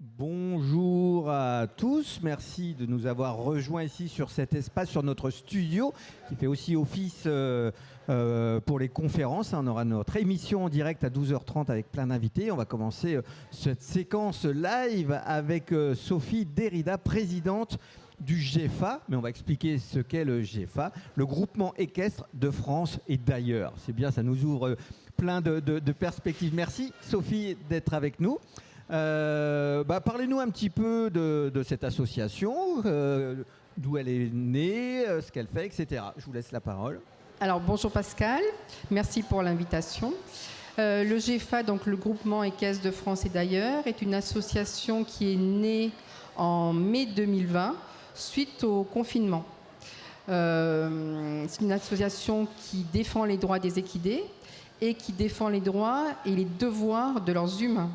Bonjour à tous, merci de nous avoir rejoints ici sur cet espace, sur notre studio qui fait aussi office pour les conférences. On aura notre émission en direct à 12h30 avec plein d'invités. On va commencer cette séquence live avec Sophie Derrida, présidente du GEFA, mais on va expliquer ce qu'est le GEFA, le groupement équestre de France et d'ailleurs. C'est bien, ça nous ouvre plein de perspectives. Merci Sophie d'être avec nous. Parlez-nous un petit peu de cette association, d'où elle est née, ce qu'elle fait, etc. Je vous laisse la parole. Alors bonjour Pascal, merci pour l'invitation. Le GEFA, donc le groupement équestre de France et d'ailleurs, est une association qui est née en mai 2020 suite au confinement. C'est une association qui défend les droits des équidés et qui défend les droits et les devoirs de leurs humains.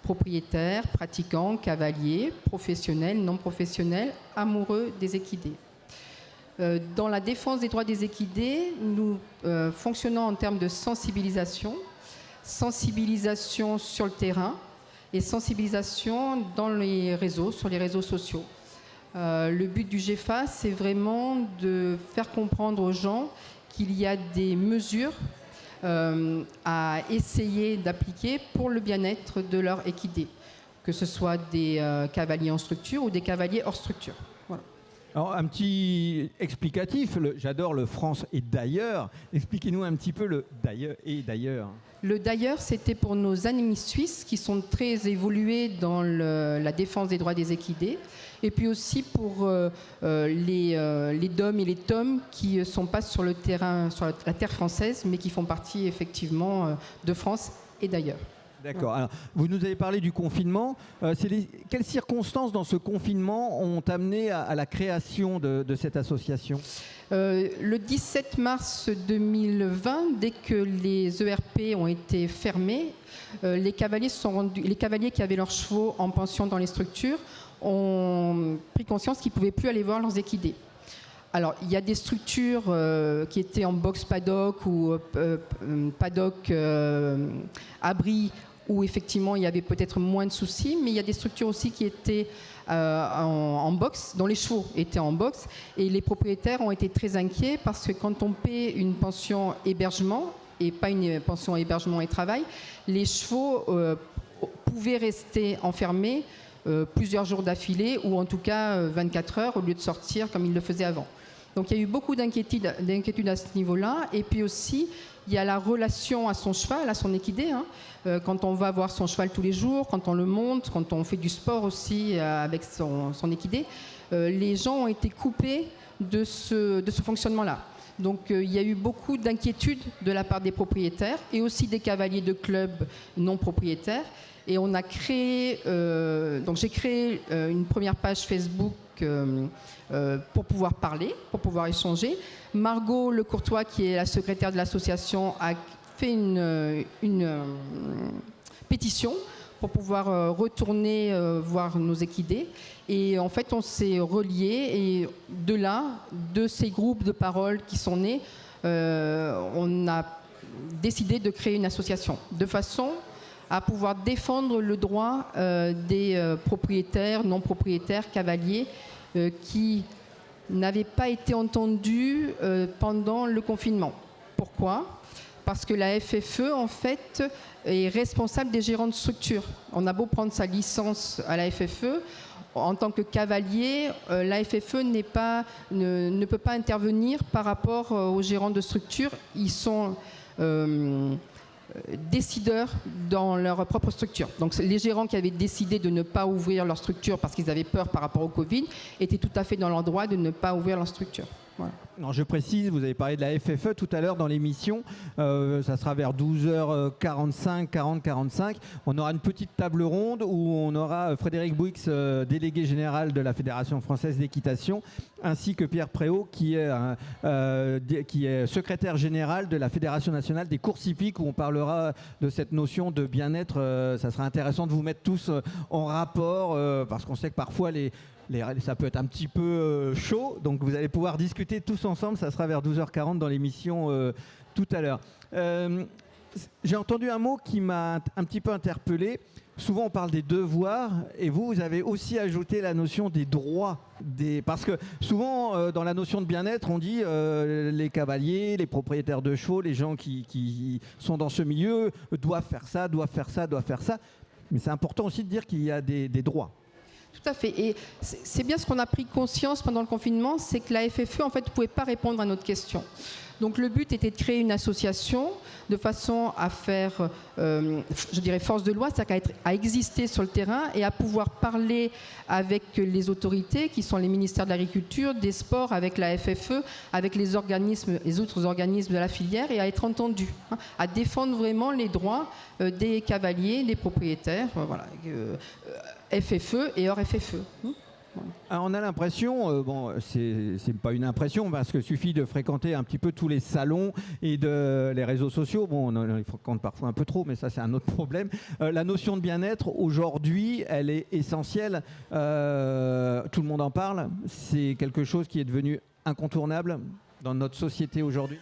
Propriétaires, pratiquants, cavaliers, professionnels, non professionnels, amoureux des équidés. Dans la défense des droits des équidés, nous fonctionnons en termes de sensibilisation sur le terrain et sensibilisation dans les réseaux, sur les réseaux sociaux. Le but du GEFA, c'est vraiment de faire comprendre aux gens qu'il y a des mesures à essayer d'appliquer pour le bien-être de leur équidé, que ce soit des cavaliers en structure ou des cavaliers hors structure. Voilà. Alors un petit explicatif, j'adore le France et d'ailleurs. Expliquez-nous un petit peu le d'ailleurs et d'ailleurs. Le d'ailleurs, c'était pour nos amis suisses qui sont très évolués dans la défense des droits des équidés. Et puis aussi pour les DOM et les TOM qui ne sont pas sur le terrain, sur la terre française, mais qui font partie effectivement de France et d'ailleurs. D'accord. Alors, vous nous avez parlé du confinement. Quelles circonstances dans ce confinement ont amené à la création de cette association ? Le 17 mars 2020, dès que les ERP ont été fermés, les cavaliers qui avaient leurs chevaux en pension dans les structures ont pris conscience qu'ils ne pouvaient plus aller voir leurs équidés. Alors, il y a des structures qui étaient en box paddock ou paddock abri, où effectivement il y avait peut-être moins de soucis, mais il y a des structures aussi qui étaient en box, dont les chevaux étaient en box, et les propriétaires ont été très inquiets parce que quand on paie une pension hébergement, et pas une pension hébergement et travail, les chevaux pouvaient rester enfermés plusieurs jours d'affilée, ou en tout cas 24 heures, au lieu de sortir comme ils le faisaient avant. Donc il y a eu beaucoup d'inquiétudes à ce niveau-là. Et puis aussi, il y a la relation à son cheval, à son équidé. Quand on va voir son cheval tous les jours, quand on le monte, quand on fait du sport aussi avec son équidé, les gens ont été coupés de ce fonctionnement-là. Donc il y a eu beaucoup d'inquiétudes de la part des propriétaires et aussi des cavaliers de club non propriétaires. Et on a créé, donc j'ai créé une première page Facebook pour pouvoir parler, pour pouvoir échanger. Margot Lecourtois, qui est la secrétaire de l'association, a fait une pétition pour pouvoir retourner voir nos équidés. Et en fait, on s'est reliés et de là, de ces groupes de parole qui sont nés, on a décidé de créer une association de façon à pouvoir défendre le droit des propriétaires, non propriétaires, cavaliers qui n'avaient pas été entendus pendant le confinement. Pourquoi ? Parce que la FFE, en fait, est responsable des gérants de structure. On a beau prendre sa licence à la FFE, en tant que cavalier, la FFE ne peut pas intervenir par rapport aux gérants de structure. Ils sont décideurs dans leur propre structure. Donc les gérants qui avaient décidé de ne pas ouvrir leur structure parce qu'ils avaient peur par rapport au Covid étaient tout à fait dans leur droit de ne pas ouvrir leur structure. Voilà. Alors je précise, vous avez parlé de la FFE tout à l'heure dans l'émission, ça sera vers 12h45, 40-45. On aura une petite table ronde où on aura Frédéric Bouix, délégué général de la Fédération française d'équitation, ainsi que Pierre Préau, qui est secrétaire général de la Fédération nationale des courses hippiques, où on parlera de cette notion de bien-être. Ça sera intéressant de vous mettre tous en rapport, parce qu'on sait que parfois ça peut être un petit peu chaud, donc vous allez pouvoir discuter tous ensemble. Ça sera vers 12h40 dans l'émission tout à l'heure. J'ai entendu un mot qui m'a un petit peu interpellé. souvent on parle des devoirs et vous avez aussi ajouté la notion des droits. Parce que souvent dans la notion de bien-être, on dit les cavaliers, les propriétaires de chevaux, les gens qui sont dans ce milieu doivent faire ça, doivent faire ça, doivent faire ça. Mais c'est important aussi de dire qu'il y a des droits. Tout à fait. Et c'est bien ce qu'on a pris conscience pendant le confinement, c'est que la FFE, en fait, ne pouvait pas répondre à notre question. Donc le but était de créer une association de façon à faire, je dirais, force de loi, c'est-à-dire à exister sur le terrain et à pouvoir parler avec les autorités qui sont les ministères de l'Agriculture, des Sports, avec la FFE, avec les autres organismes de la filière et à être entendu, à défendre vraiment les droits des cavaliers, des propriétaires, FFE et hors FFE. Alors on a l'impression, bon, c'est pas une impression parce qu'il suffit de fréquenter un petit peu tous les salons et les réseaux sociaux. Bon, on les fréquente parfois un peu trop, mais ça c'est un autre problème. La notion de bien-être aujourd'hui, elle est essentielle. Tout le monde en parle. C'est quelque chose qui est devenu incontournable dans notre société aujourd'hui.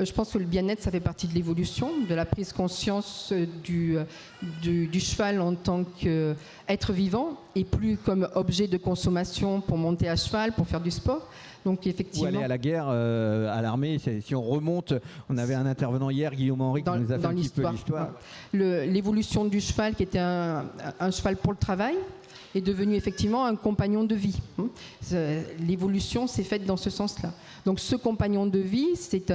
Je pense que le bien-être, ça fait partie de l'évolution, de la prise conscience du cheval en tant qu'être vivant et plus comme objet de consommation pour monter à cheval, pour faire du sport. Donc effectivement, ou aller à la guerre, à l'armée. Si on remonte, on avait un intervenant hier, Guillaume Henry, qui nous a fait un petit peu l'histoire. L'évolution du cheval, qui était un cheval pour le travail, est devenu effectivement un compagnon de vie. L'évolution s'est faite dans ce sens-là. Donc ce compagnon de vie, c'est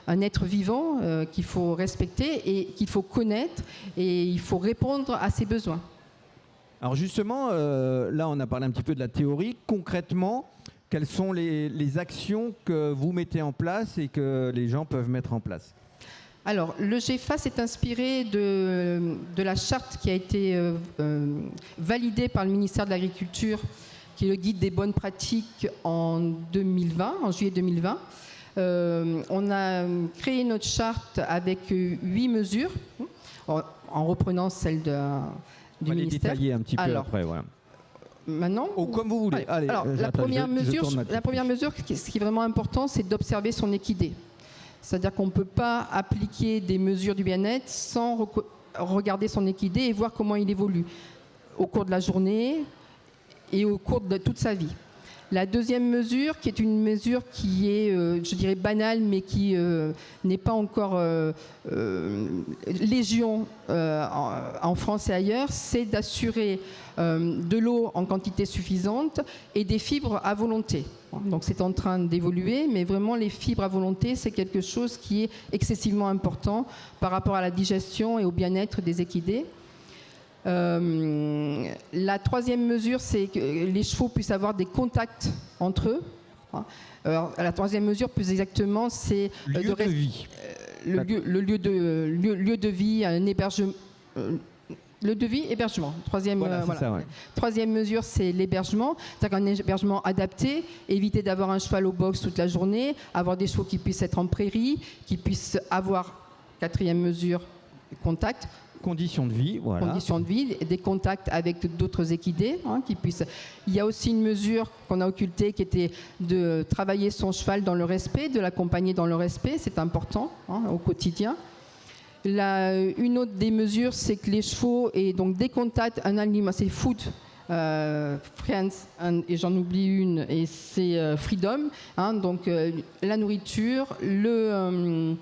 un être vivant qu'il faut respecter et qu'il faut connaître et il faut répondre à ses besoins. Alors justement, là on a parlé un petit peu de la théorie. Concrètement, quelles sont les actions que vous mettez en place et que les gens peuvent mettre en place ? Alors, le GEFA s'est inspiré de la charte qui a été validée par le ministère de l'Agriculture, qui est le guide des bonnes pratiques en 2020, en juillet 2020. On a créé notre charte avec 8 mesures, en reprenant celle du ministère. On va les détailler un petit peu après, voilà. Maintenant, comme vous voulez. Allez, alors, la première mesure, ce qui est vraiment important, c'est d'observer son équidé. C'est-à-dire qu'on ne peut pas appliquer des mesures du bien-être sans regarder son équidé et voir comment il évolue au cours de la journée et au cours de toute sa vie. La deuxième mesure, qui est une mesure qui est, je dirais, banale, mais qui n'est pas encore légion en France et ailleurs, c'est d'assurer de l'eau en quantité suffisante et des fibres à volonté. Donc c'est en train d'évoluer, mais vraiment les fibres à volonté, c'est quelque chose qui est excessivement important par rapport à la digestion et au bien-être des équidés. La troisième mesure, c'est que les chevaux puissent avoir des contacts entre eux. Alors, la troisième mesure, plus exactement, c'est le lieu de vie, un hébergement. Le devis, hébergement. Troisième mesure, c'est l'hébergement. C'est-à-dire un hébergement adapté, éviter d'avoir un cheval au box toute la journée, avoir des chevaux qui puissent être en prairie, qui puissent avoir, quatrième mesure, contact. Conditions de vie, voilà. Conditions de vie, des contacts avec d'autres équidés qui puissent. Il y a aussi une mesure qu'on a occultée qui était de travailler son cheval dans le respect, de l'accompagner dans le respect, c'est important au quotidien. Une autre des mesures, c'est que les chevaux aient donc des contacts, un aliment, c'est food, friends, et j'en oublie une, et c'est freedom, donc la nourriture, les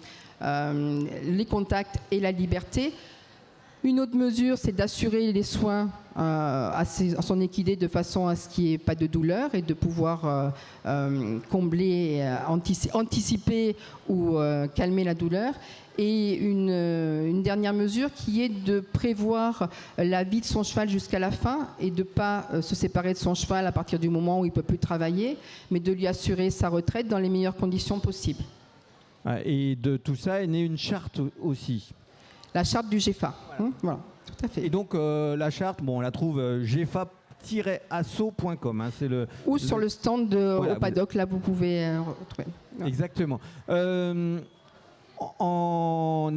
contacts et la liberté. Une autre mesure, c'est d'assurer les soins à son équidé de façon à ce qu'il n'y ait pas de douleur et de pouvoir combler, anticiper ou calmer la douleur. Et une dernière mesure qui est de prévoir la vie de son cheval jusqu'à la fin et de ne pas se séparer de son cheval à partir du moment où il ne peut plus travailler, mais de lui assurer sa retraite dans les meilleures conditions possibles. Et de tout ça est née une charte aussi. La charte du GEFA. Voilà, tout à fait. Et donc la charte, on la trouve gefa-asso.com. Ou sur le stand au paddock, là vous pouvez retrouver. Voilà. Exactement. En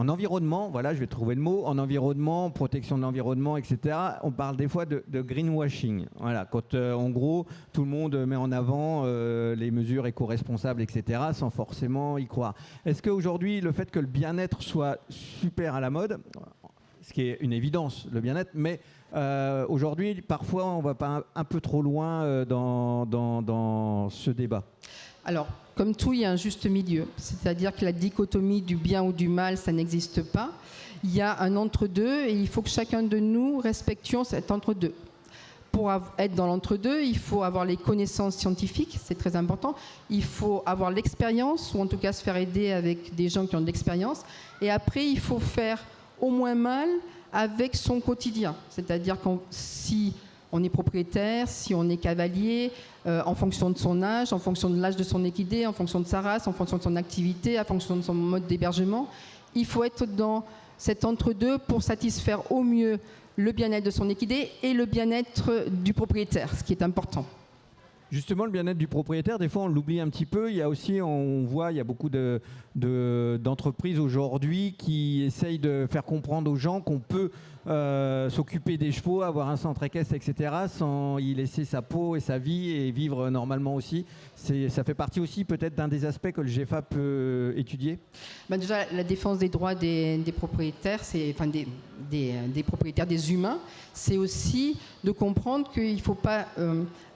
environnement, voilà, je vais trouver le mot, en environnement, protection de l'environnement, etc., on parle des fois de greenwashing. Voilà, quand en gros, tout le monde met en avant les mesures éco-responsables, etc., sans forcément y croire. Est-ce qu'aujourd'hui, le fait que le bien-être soit super à la mode, ce qui est une évidence, le bien-être, mais aujourd'hui, parfois, on va pas un peu trop loin dans ce débat. Alors, comme tout, il y a un juste milieu. C'est-à-dire que la dichotomie du bien ou du mal, ça n'existe pas. Il y a un entre-deux et il faut que chacun de nous respections cet entre-deux. Pour être dans l'entre-deux, il faut avoir les connaissances scientifiques, c'est très important. Il faut avoir l'expérience, ou en tout cas se faire aider avec des gens qui ont de l'expérience. Et après, il faut faire au moins mal avec son quotidien. C'est-à-dire que si on est propriétaire, si on est cavalier, en fonction de son âge, en fonction de l'âge de son équidé, en fonction de sa race, en fonction de son activité, en fonction de son mode d'hébergement, il faut être dans cet entre-deux pour satisfaire au mieux le bien-être de son équidé et le bien-être du propriétaire, ce qui est important. Justement, le bien-être du propriétaire, des fois on l'oublie un petit peu. Il y a aussi, on voit, il y a beaucoup d'entreprises aujourd'hui qui essayent de faire comprendre aux gens qu'on peut s'occuper des chevaux, avoir un centre équestre, etc., sans y laisser sa peau et sa vie et vivre normalement aussi. Ça fait partie aussi peut-être d'un des aspects que le GEFA peut étudier. Déjà, la défense des droits des propriétaires, enfin des propriétaires, des humains, c'est aussi de comprendre qu'il ne faut pas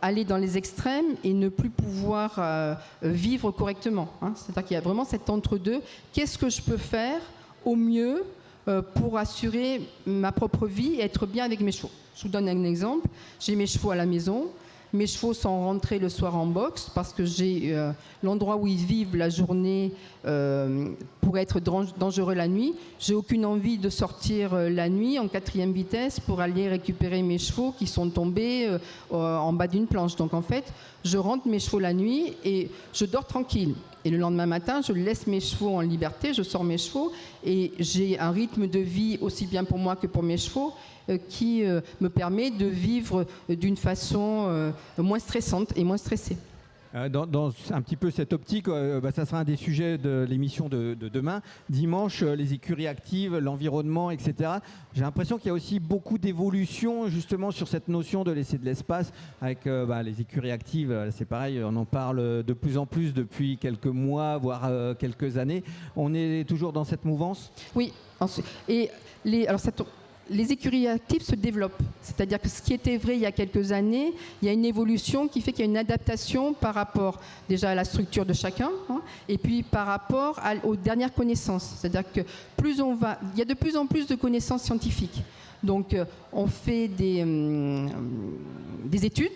aller dans les extrêmes et ne plus pouvoir vivre correctement. C'est-à-dire qu'il y a vraiment cet entre-deux. Qu'est-ce que je peux faire au mieux pour assurer ma propre vie et être bien avec mes chevaux? Je vous donne un exemple. J'ai mes chevaux à la maison. Mes chevaux sont rentrés le soir en boxe parce que j'ai l'endroit où ils vivent la journée pourrait être dangereux la nuit. J'ai aucune envie de sortir la nuit en 4e vitesse pour aller récupérer mes chevaux qui sont tombés en bas d'une planche. Donc en fait, je rentre mes chevaux la nuit et je dors tranquille. Et le lendemain matin, je laisse mes chevaux en liberté, je sors mes chevaux et j'ai un rythme de vie aussi bien pour moi que pour mes chevaux qui me permet de vivre d'une façon moins stressante et moins stressée. Dans un petit peu cette optique, ça sera un des sujets de l'émission de demain. Dimanche, les écuries actives, l'environnement, etc. J'ai l'impression qu'il y a aussi beaucoup d'évolution justement sur cette notion de laisser de l'espace avec les écuries actives. C'est pareil, on en parle de plus en plus depuis quelques mois, voire quelques années. On est toujours dans cette mouvance ? Oui. Et les écuries actives se développent. C'est-à-dire que ce qui était vrai il y a quelques années, il y a une évolution qui fait qu'il y a une adaptation par rapport déjà à la structure de chacun, et puis par rapport aux dernières connaissances. C'est-à-dire que il y a de plus en plus de connaissances scientifiques. Donc on fait des études,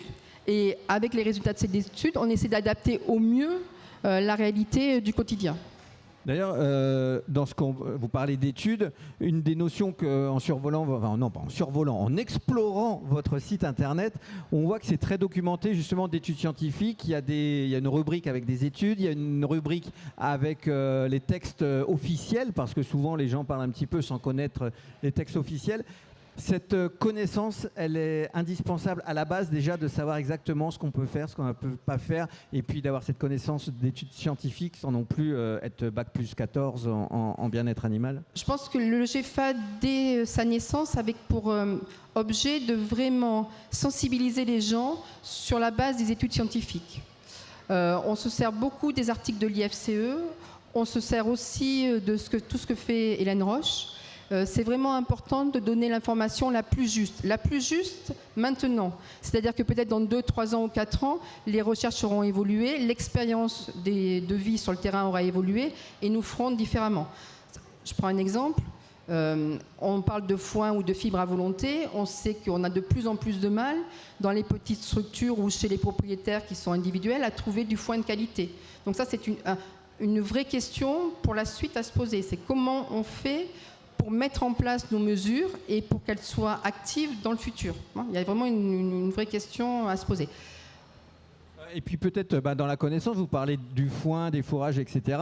et avec les résultats de ces études, on essaie d'adapter au mieux la réalité du quotidien. D'ailleurs, vous parlez d'études, une des notions qu'en survolant, en explorant votre site internet, on voit que c'est très documenté justement d'études scientifiques. Il y a une rubrique avec des études, il y a une rubrique avec les textes officiels, parce que souvent les gens parlent un petit peu sans connaître les textes officiels. Cette connaissance, elle est indispensable à la base déjà de savoir exactement ce qu'on peut faire, ce qu'on ne peut pas faire, et puis d'avoir cette connaissance d'études scientifiques sans non plus être bac plus 14 en bien-être animal. Je pense que le GEFA, dès sa naissance, avec pour objet de vraiment sensibiliser les gens sur la base des études scientifiques. On se sert beaucoup des articles de l'IFCE, on se sert aussi de tout ce que fait Hélène Roche. C'est vraiment important de donner l'information la plus juste maintenant. C'est-à-dire que peut-être dans 2, 3 ans ou 4 ans, les recherches auront évolué, l'expérience de vie sur le terrain aura évolué et nous ferons différemment. Je prends un exemple. On parle de foin ou de fibres à volonté. On sait qu'on a de plus en plus de mal dans les petites structures ou chez les propriétaires qui sont individuels à trouver du foin de qualité. Donc ça, c'est une vraie question pour la suite à se poser. C'est comment on fait pour mettre en place nos mesures et pour qu'elles soient actives dans le futur. Il y a vraiment une vraie question à se poser. Et puis peut-être dans la connaissance, vous parlez du foin, des fourrages, etc.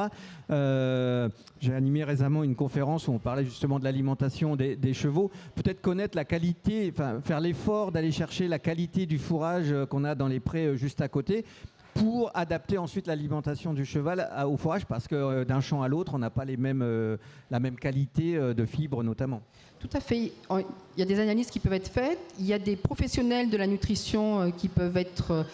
J'ai animé récemment une conférence où on parlait justement de l'alimentation des chevaux. Peut-être connaître la qualité, faire l'effort d'aller chercher la qualité du fourrage qu'on a dans les prés juste à côté, pour adapter ensuite l'alimentation du cheval au fourrage, parce que d'un champ à l'autre, on n'a pas la même qualité de fibres notamment. Tout à fait. Il y a des analyses qui peuvent être faites. Il y a des professionnels de la nutrition qui peuvent être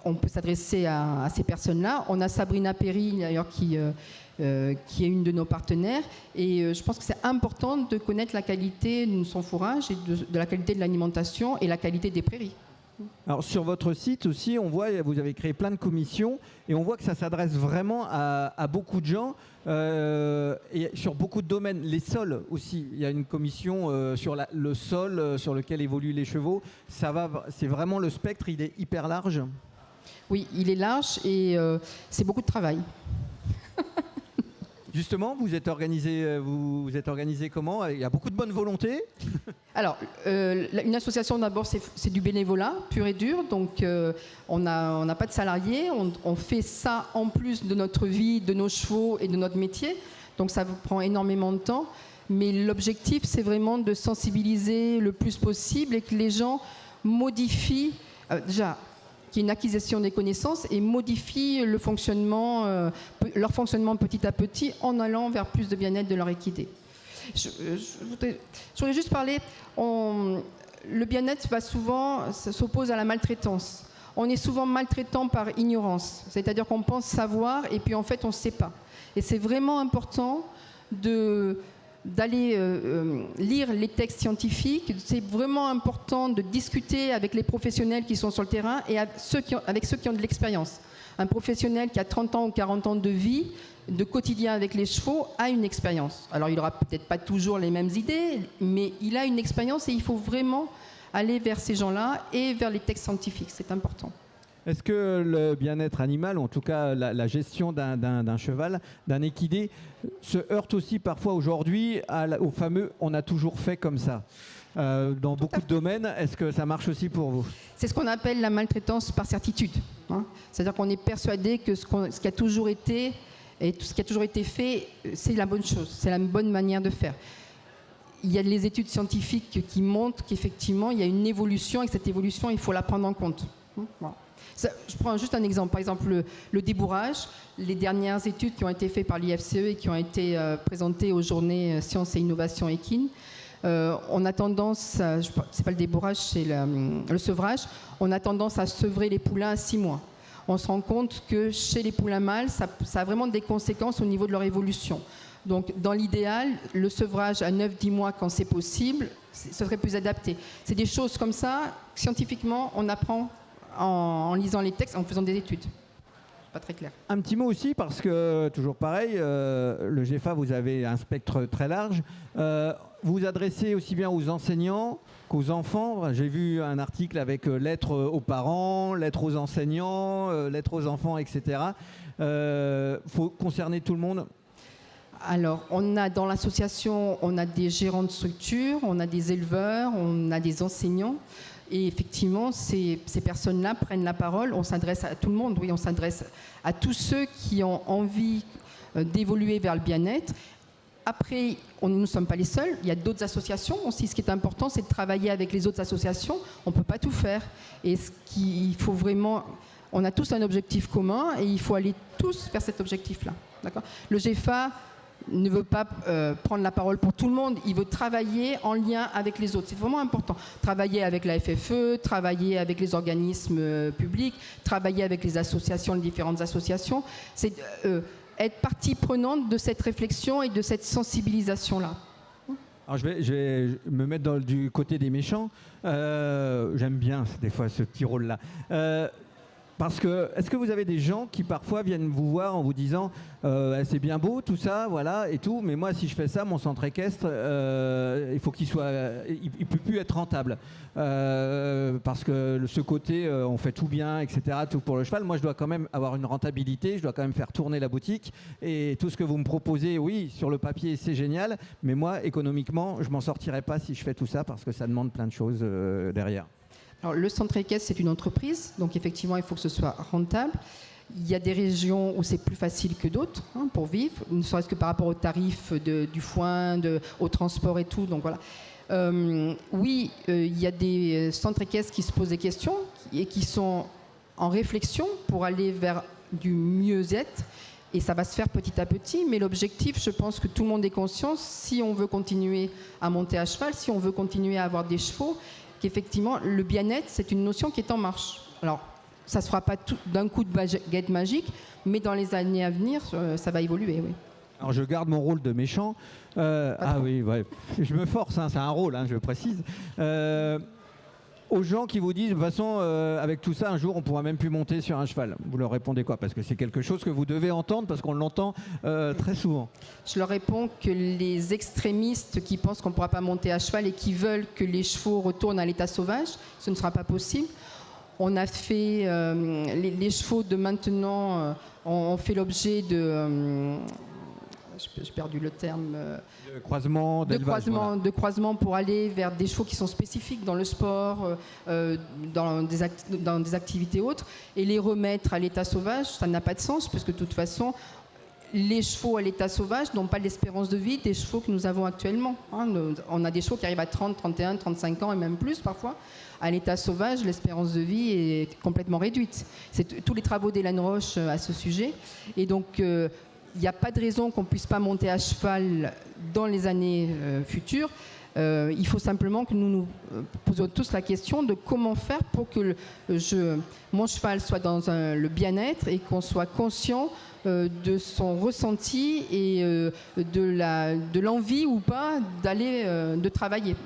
on peut s'adresser à ces personnes-là. On a Sabrina Perry, d'ailleurs, qui est une de nos partenaires. Et je pense que c'est important de connaître la qualité de son fourrage, et de la qualité de l'alimentation et la qualité des prairies. Alors sur votre site aussi, on voit, vous avez créé plein de commissions et on voit que ça s'adresse vraiment à beaucoup de gens et sur beaucoup de domaines. Les sols aussi, il y a une commission sur le sol sur lequel évoluent les chevaux. C'est vraiment le spectre, il est hyper large. Oui, il est large et c'est beaucoup de travail. Justement, vous êtes organisé comment? Il y a beaucoup de bonne volonté. Alors, une association, d'abord, c'est du bénévolat pur et dur. Donc, on n'a pas de salariés. On fait ça en plus de notre vie, de nos chevaux et de notre métier. Donc, ça vous prend énormément de temps. Mais l'objectif, c'est vraiment de sensibiliser le plus possible et que les gens modifient, déjà, qu'il y ait une acquisition des connaissances et modifient leur fonctionnement petit à petit en allant vers plus de bien-être de leur équidé. Je voudrais juste parler, le bien-être s'oppose à la maltraitance. On est souvent maltraitant par ignorance, c'est-à-dire qu'on pense savoir et puis en fait on ne sait pas. Et c'est vraiment important d'aller lire les textes scientifiques. C'est vraiment important de discuter avec les professionnels qui sont sur le terrain et avec ceux qui ont de l'expérience. Un professionnel qui a 30 ans ou 40 ans de vie, de quotidien avec les chevaux, a une expérience. Alors il n'aura peut-être pas toujours les mêmes idées, mais il a une expérience et il faut vraiment aller vers ces gens-là et vers les textes scientifiques. C'est important. Est-ce que le bien-être animal, en tout cas la gestion d'un cheval, d'un équidé, se heurte aussi parfois aujourd'hui au fameux « on a toujours fait comme ça » dans beaucoup de domaines? Est-ce que ça marche aussi pour vous? C'est ce qu'on appelle la maltraitance par certitude. C'est-à-dire qu'on est persuadé que ce qui a toujours été et tout ce qui a toujours été fait, c'est la bonne chose, c'est la bonne manière de faire. Il y a les études scientifiques qui montrent qu'effectivement, il y a une évolution et que cette évolution, il faut la prendre en compte. Voilà. Je prends juste un exemple. Par exemple, le débourrage. Les dernières études qui ont été faites par l'IFCE et qui ont été présentées aux journées Sciences et Innovation équine, on a tendance, c'est pas le débourrage, c'est le sevrage, on a tendance à sevrer les poulains à 6 mois. On se rend compte que chez les poulains mâles, ça a vraiment des conséquences au niveau de leur évolution. Donc, dans l'idéal, le sevrage à 9-10 mois, quand c'est possible, ce serait plus adapté. C'est des choses comme ça, scientifiquement, on apprend en lisant les textes, en faisant des études. Pas très clair. Un petit mot aussi, parce que, toujours pareil, le GEFA, vous avez un spectre très large. Vous vous adressez aussi bien aux enseignants qu'aux enfants. J'ai vu un article avec lettres aux parents, lettres aux enseignants, lettres aux enfants, etc. Faut concerner tout le monde. Alors, dans l'association, on a des gérants de structure, on a des éleveurs, on a des enseignants. Et effectivement, ces personnes-là prennent la parole. On s'adresse à tout le monde, oui, on s'adresse à tous ceux qui ont envie d'évoluer vers le bien-être. Après, nous ne sommes pas les seuls. Il y a d'autres associations aussi. Ce qui est important, c'est de travailler avec les autres associations. On ne peut pas tout faire. Et il faut vraiment... On a tous un objectif commun et il faut aller tous vers cet objectif-là. D'accord ? Le GEFA ne veut pas prendre la parole pour tout le monde, il veut travailler en lien avec les autres. C'est vraiment important. Travailler avec la FFE, travailler avec les organismes publics, travailler avec les associations, les différentes associations. C'est être partie prenante de cette réflexion et de cette sensibilisation-là. Alors je vais me mettre du côté des méchants. J'aime bien des fois ce petit rôle-là. Parce que, est-ce que vous avez des gens qui parfois viennent vous voir en vous disant c'est bien beau tout ça, voilà, et tout, mais moi si je fais ça, mon centre équestre, il faut qu'il soit, il peut plus être rentable. Parce que ce côté, on fait tout bien, etc., tout pour le cheval. Moi je dois quand même avoir une rentabilité, je dois quand même faire tourner la boutique. Et tout ce que vous me proposez, oui, sur le papier c'est génial, mais moi économiquement, je m'en sortirai pas si je fais tout ça parce que ça demande plein de choses derrière. Alors, le centre équestre, c'est une entreprise, donc effectivement, il faut que ce soit rentable. Il y a des régions où c'est plus facile que d'autres pour vivre, ne serait-ce que par rapport aux tarifs du foin, au transport et tout. Donc voilà. Oui, il y a des centres équestres qui se posent des questions et qui sont en réflexion pour aller vers du mieux-être. Et ça va se faire petit à petit, mais l'objectif, je pense que tout le monde est conscient, si on veut continuer à monter à cheval, si on veut continuer à avoir des chevaux, qu'effectivement, le bien-être, c'est une notion qui est en marche. Alors, ça ne se fera pas d'un coup de baguette magique, mais dans les années à venir, ça va évoluer, oui. Alors je garde mon rôle de méchant. Oui, ouais. Je me force, hein, c'est un rôle, hein, je précise. Aux gens qui vous disent, de toute façon, avec tout ça, un jour, on ne pourra même plus monter sur un cheval. Vous leur répondez quoi? Parce que c'est quelque chose que vous devez entendre, parce qu'on l'entend très souvent. Je leur réponds que les extrémistes qui pensent qu'on ne pourra pas monter à cheval et qui veulent que les chevaux retournent à l'état sauvage, ce ne sera pas possible. On a fait, les chevaux de maintenant ont fait l'objet de... j'ai perdu le terme. De croisement, d'élevage, voilà. De croisement pour aller vers des chevaux qui sont spécifiques dans le sport, dans des activités autres, et les remettre à l'état sauvage, ça n'a pas de sens, puisque de toute façon, les chevaux à l'état sauvage n'ont pas l'espérance de vie des chevaux que nous avons actuellement. Hein. On a des chevaux qui arrivent à 30, 31, 35 ans et même plus parfois. À l'état sauvage, l'espérance de vie est complètement réduite. C'est tous les travaux d'Hélène Roche à ce sujet. Et donc, il n'y a pas de raison qu'on ne puisse pas monter à cheval dans les années futures. Il faut simplement que nous nous posions tous la question de comment faire pour que mon cheval soit dans le bien-être et qu'on soit conscient de son ressenti et de l'envie ou pas d'aller de travailler.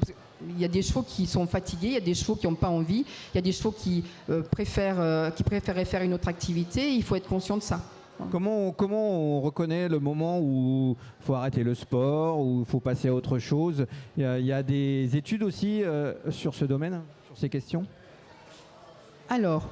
Il y a des chevaux qui sont fatigués, il y a des chevaux qui n'ont pas envie, il y a des chevaux qui préféraient faire une autre activité. Il faut être conscient de ça. Comment on reconnaît le moment où il faut arrêter le sport, où il faut passer à autre chose? Il y a des études aussi sur ce domaine, sur ces questions? Alors,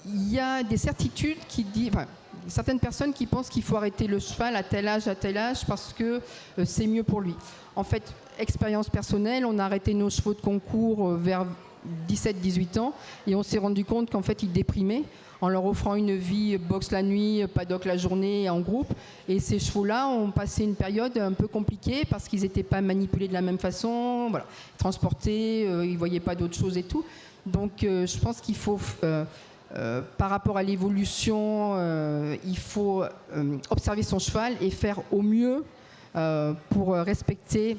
il y a des certitudes qui disent... Enfin, certaines personnes qui pensent qu'il faut arrêter le cheval à tel âge, parce que c'est mieux pour lui. En fait, expérience personnelle, on a arrêté nos chevaux de concours vers 17-18 ans et on s'est rendu compte qu'en fait, ils déprimaient en leur offrant une vie boxe la nuit, paddock la journée, en groupe. Et ces chevaux-là ont passé une période un peu compliquée parce qu'ils n'étaient pas manipulés de la même façon, voilà, transportés, ils ne voyaient pas d'autres choses et tout. Donc, je pense qu'il faut... par rapport à l'évolution, il faut observer son cheval et faire au mieux pour respecter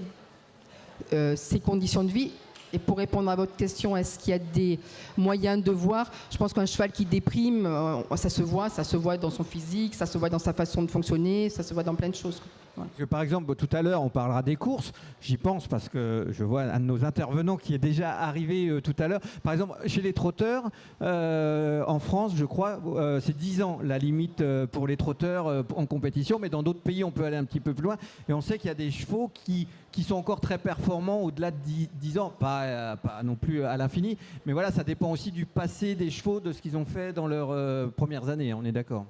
ses conditions de vie. Et pour répondre à votre question, est-ce qu'il y a des moyens de voir? Je pense qu'un cheval qui déprime, ça se voit dans son physique, ça se voit dans sa façon de fonctionner, ça se voit dans plein de choses. Voilà. Parce que, par exemple, tout à l'heure, on parlera des courses. J'y pense parce que je vois un de nos intervenants qui est déjà arrivé tout à l'heure. Par exemple, chez les trotteurs, en France, je crois, c'est 10 ans la limite pour les trotteurs en compétition. Mais dans d'autres pays, on peut aller un petit peu plus loin. Et on sait qu'il y a des chevaux qui sont encore très performants au-delà de 10 ans. Pas non plus à l'infini. Mais voilà, ça dépend aussi du passé des chevaux, de ce qu'ils ont fait dans leurs premières années. On est d'accord?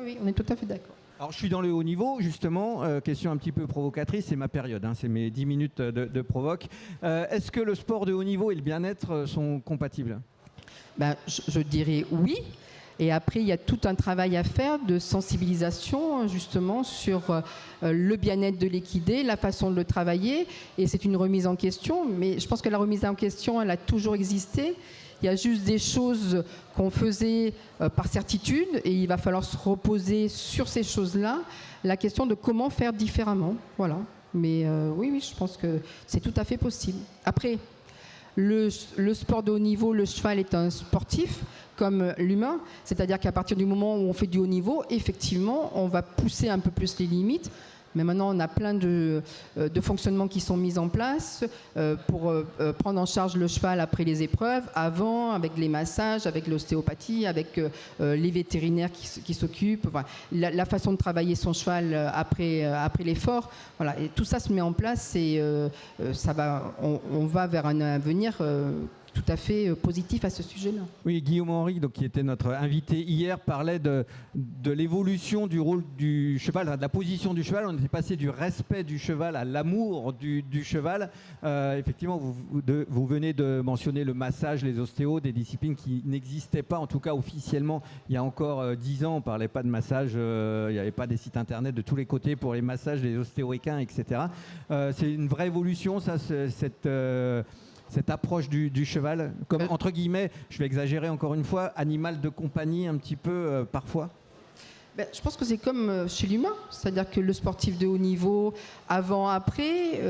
Oui, on est tout à fait d'accord. Alors, je suis dans le haut niveau, justement. Question un petit peu provocatrice, c'est ma période, hein, c'est mes 10 minutes de provoque. Est-ce que le sport de haut niveau et le bien-être sont compatibles? Je dirais oui. Et après, il y a tout un travail à faire de sensibilisation, justement, sur le bien-être de l'équidé, la façon de le travailler. Et c'est une remise en question. Mais je pense que la remise en question, elle a toujours existé. Il y a juste des choses qu'on faisait par certitude et il va falloir se reposer sur ces choses-là. La question de comment faire différemment. Voilà. Mais oui, je pense que c'est tout à fait possible. Après, le sport de haut niveau, le cheval est un sportif comme l'humain. C'est-à-dire qu'à partir du moment où on fait du haut niveau, effectivement, on va pousser un peu plus les limites. Mais maintenant, on a plein de fonctionnements qui sont mis en place pour prendre en charge le cheval après les épreuves, avant, avec les massages, avec l'ostéopathie, avec les vétérinaires qui s'occupent, enfin, la façon de travailler son cheval après l'effort. Voilà. Et tout ça se met en place et on va vers un avenir tout à fait positif à ce sujet-là. Oui, Guillaume Henry, donc, qui était notre invité hier, parlait de l'évolution du rôle du cheval, de la position du cheval. On était passé du respect du cheval à l'amour du cheval. Effectivement, vous venez de mentionner le massage, les ostéos, des disciplines qui n'existaient pas, en tout cas officiellement, il y a encore 10 ans. On ne parlait pas de massage, il n'y avait pas des sites internet de tous les côtés pour les massages, les ostéo-équins, etc. C'est une vraie évolution, ça, cette approche du cheval, comme entre guillemets, je vais exagérer encore une fois, animal de compagnie un petit peu parfois? Je pense que c'est comme chez l'humain, c'est-à-dire que le sportif de haut niveau, avant, après,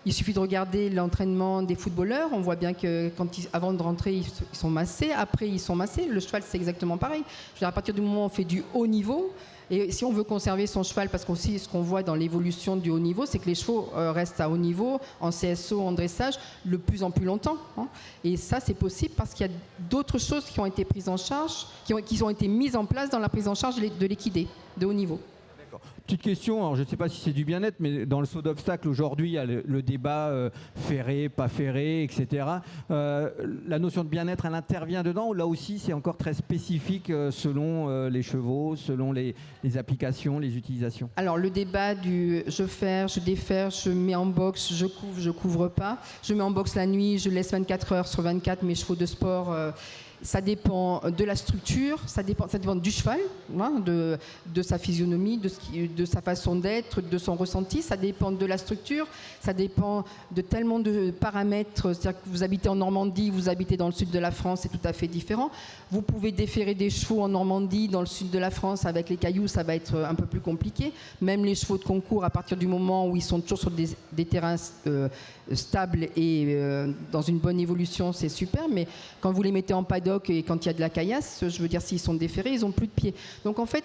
il suffit de regarder l'entraînement des footballeurs, on voit bien que avant de rentrer, ils sont massés, après ils sont massés, le cheval c'est exactement pareil. Je veux dire, à partir du moment où on fait du haut niveau, et si on veut conserver son cheval, parce qu'aussi ce qu'on voit dans l'évolution du haut niveau, c'est que les chevaux restent à haut niveau, en CSO, en dressage, de plus en plus longtemps. Hein. Et ça, c'est possible parce qu'il y a d'autres choses qui ont été prises en charge, qui ont été mises en place dans la prise en charge de l'équidé de haut niveau. Petite question, alors je ne sais pas si c'est du bien-être, mais dans le saut d'obstacle aujourd'hui, il y a le débat ferré, pas ferré, etc. La notion de bien-être, elle intervient dedans ou là aussi c'est encore très spécifique selon les chevaux, selon les applications, les utilisations? Alors le débat du je ferre, je déferre, je mets en boxe, je couvre pas, je mets en boxe la nuit, je laisse 24 heures sur 24 mes chevaux de sport. Ça dépend de la structure, ça dépend du cheval, hein, de sa physionomie, de sa façon d'être, de son ressenti. Ça dépend de la structure, ça dépend de tellement de paramètres. C'est-à-dire que vous habitez en Normandie, vous habitez dans le sud de la France, c'est tout à fait différent. Vous pouvez déferrer des chevaux en Normandie, dans le sud de la France, avec les cailloux, ça va être un peu plus compliqué. Même les chevaux de concours, à partir du moment où ils sont toujours sur des terrains stables et dans une bonne évolution, c'est super. Mais quand vous les mettez en paddock et quand il y a de la caillasse, je veux dire, s'ils sont déferrés, ils n'ont plus de pieds. Donc en fait,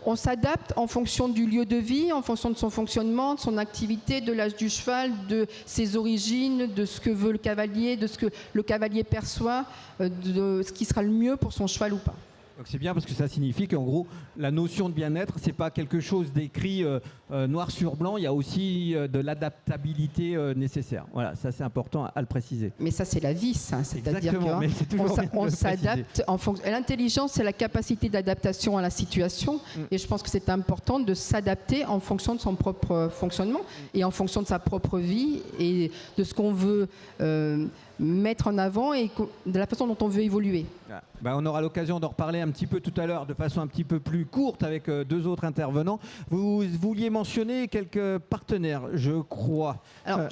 on s'adapte en fonction du lieu de vie, en fonction de son fonctionnement, de son activité, de l'âge du cheval, de ses origines, de ce que veut le cavalier, de ce que le cavalier perçoit, de ce qui sera le mieux pour son cheval ou pas. Donc c'est bien parce que ça signifie qu'en gros, la notion de bien-être, c'est pas quelque chose d'écrit noir sur blanc, il y a aussi de l'adaptabilité nécessaire. Voilà, ça c'est important à le préciser. Mais ça c'est la vie, ça. C'est-à-dire qu'on s'adapte en fonction. L'intelligence, c'est la capacité d'adaptation à la situation. Et je pense que c'est important de s'adapter en fonction de son propre fonctionnement et en fonction de sa propre vie et de ce qu'on veut mettre en avant et de la façon dont on veut évoluer. On aura l'occasion d'en reparler un petit peu tout à l'heure de façon un petit peu plus courte avec deux autres intervenants. Vous vouliez mentionner quelques partenaires, je crois. Alors,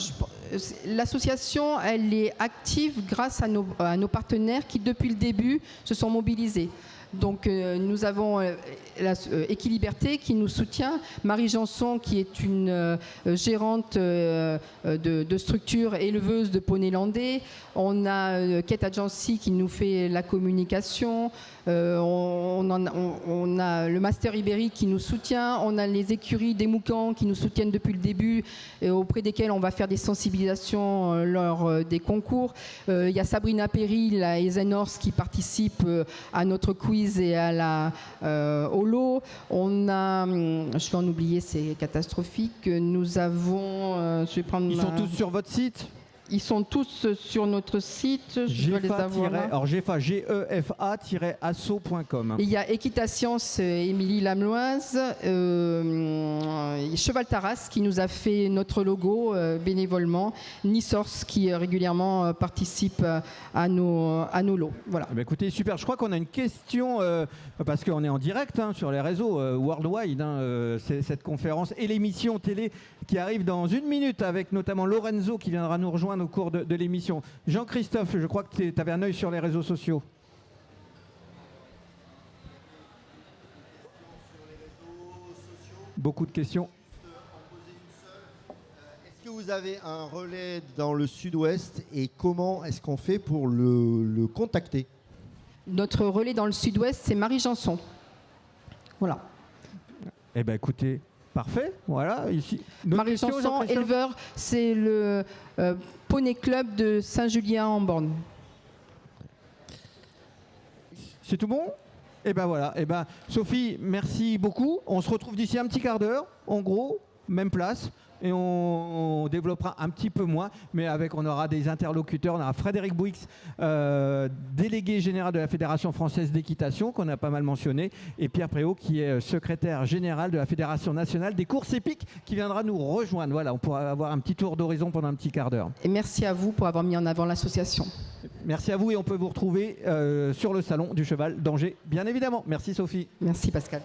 l'association, elle est active grâce à nos partenaires qui, depuis le début, se sont mobilisés. Donc nous avons Equiliberté qui nous soutient, Marie Janson qui est une gérante de structure éleveuse de poney landais, on a Kate Agency qui nous fait la communication, on a le Master Ibérique qui nous soutient, on a les écuries des Moucans qui nous soutiennent depuis le début et auprès desquelles on va faire des sensibilisations lors des concours. Il y a Sabrina Perry, la Ezenhorse qui participe à notre quiz et à au lot. On a, je vais en oublier, c'est catastrophique. Nous avons, je vais prendre. Ils sont tous sur votre site? Ils sont tous sur notre site. Je dois les avoir là. Alors GEFA-asso.com. Il y a Équitascience, Émilie Lameloise, Cheval Taras qui nous a fait notre logo bénévolement, Nisors qui régulièrement participe à nos lots. Voilà. Écoutez, super. Je crois qu'on a une question parce qu'on est en direct sur les réseaux worldwide. C'est cette conférence et l'émission télé qui arrive dans une minute avec notamment Lorenzo qui viendra nous rejoindre au cours de l'émission. Jean-Christophe, je crois que tu avais un œil sur les réseaux sociaux. Beaucoup de questions. Est-ce que vous avez un relais dans le sud-ouest et comment est-ce qu'on fait pour le contacter? Notre relais dans le sud-ouest, c'est Marie Janson. Voilà. Eh bien, écoutez, parfait. Voilà, ici. Marie Janson, éleveur, c'est le Poney Club de Saint-Julien-en-Borne. C'est tout bon? Et ben voilà. Et ben Sophie, merci beaucoup. On se retrouve d'ici un petit quart d'heure, en gros, même place. Et on développera un petit peu moins, mais on aura des interlocuteurs. On aura Frédéric Bouix, délégué général de la Fédération française d'équitation, qu'on a pas mal mentionné, et Pierre Préau, qui est secrétaire général de la Fédération nationale des courses épiques, qui viendra nous rejoindre. Voilà, on pourra avoir un petit tour d'horizon pendant un petit quart d'heure. Et merci à vous pour avoir mis en avant l'association. Merci à vous et on peut vous retrouver sur le salon du cheval d'Angers, bien évidemment. Merci Sophie. Merci Pascal.